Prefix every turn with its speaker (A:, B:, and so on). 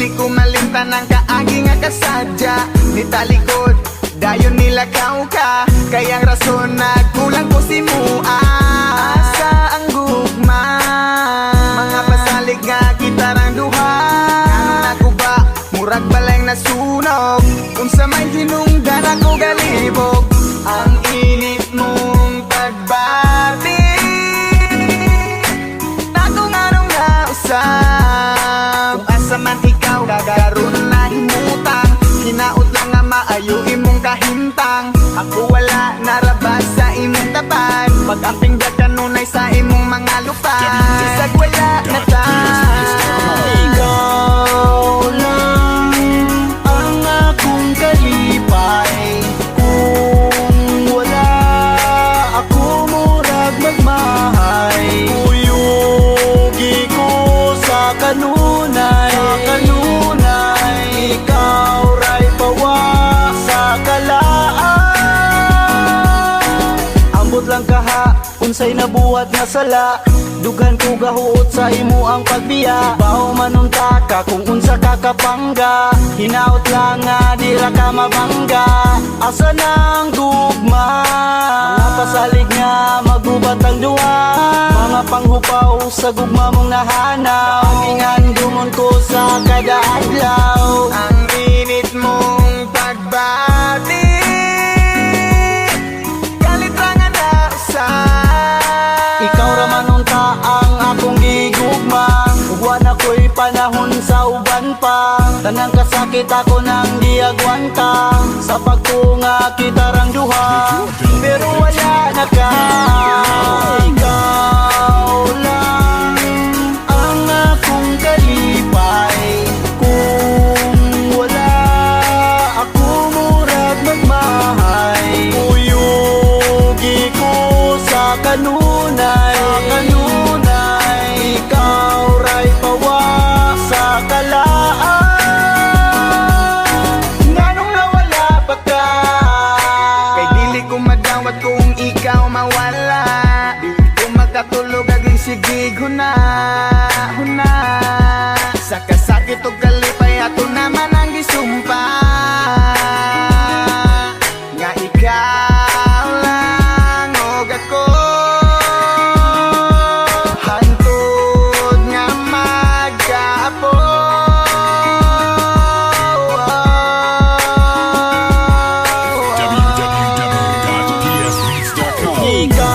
A: dili ko malimtan ang kaagi nga kasadya. Ni talikod, dayon nilakaw ka, kayang rason nagkulang ko si mua. Asa ang gugma, mga pasalig nga kitarang duha. Kanon ako ba, murag balay na sunog, unsa may hinungdan ako galibog. Ang init mong pagbati, takong anong nausap. Kung asa man ikaw, gagaroon na himutang, hinaot lang nga maayo imong kahintang. Ako wala narabas sa imong taban, pag-amping kanunay sa imong mga lupan. Isag wala na ta.
B: Ikaw lang ang akong kalipay. Kung wala ako, murag magmahay. Kuyugi ko sa kanunay, ikaw ray pawa sa kalaan. Ambot lang kaha, unsay nabuhat nga sala, dugan ko gahuot sa imo ang pagbiya. Baho manunta ka kung unsa ka kapangga, hinaot lang nga dira ka mabangga. Asa nang gugma, mga pasalig nga magubat ang duha. Mga panghupaw sa gugma mong nahanaw, ingan dumon ko sa kada adlaw.
A: Ang init mong pagbati, galit ra nga nausap.
B: Ikaw ra manunta ang akong gigugma, ugwan ako'y panahon sa uban pa. Tanang kasakit ako nang diagwanta, sa pagtunga kitarang duha, pero wala na ka. Ikaw lang ang akong kalipay. Kung wala ako, murag magmahay. Uyugi ko sa kanunay, ikaw ray pawa sa kalaan. Nganong nawala pa ka?
A: Kay dili ko madawat kung ikaw mawala. Di ko makatulog aging sigig huna. Sa kasakit o kalipay ato naman ang gisumpa, nga ikaw lang og ako. Hantod nga magkaapo.
C: www.psbeats.com.
B: Ikaw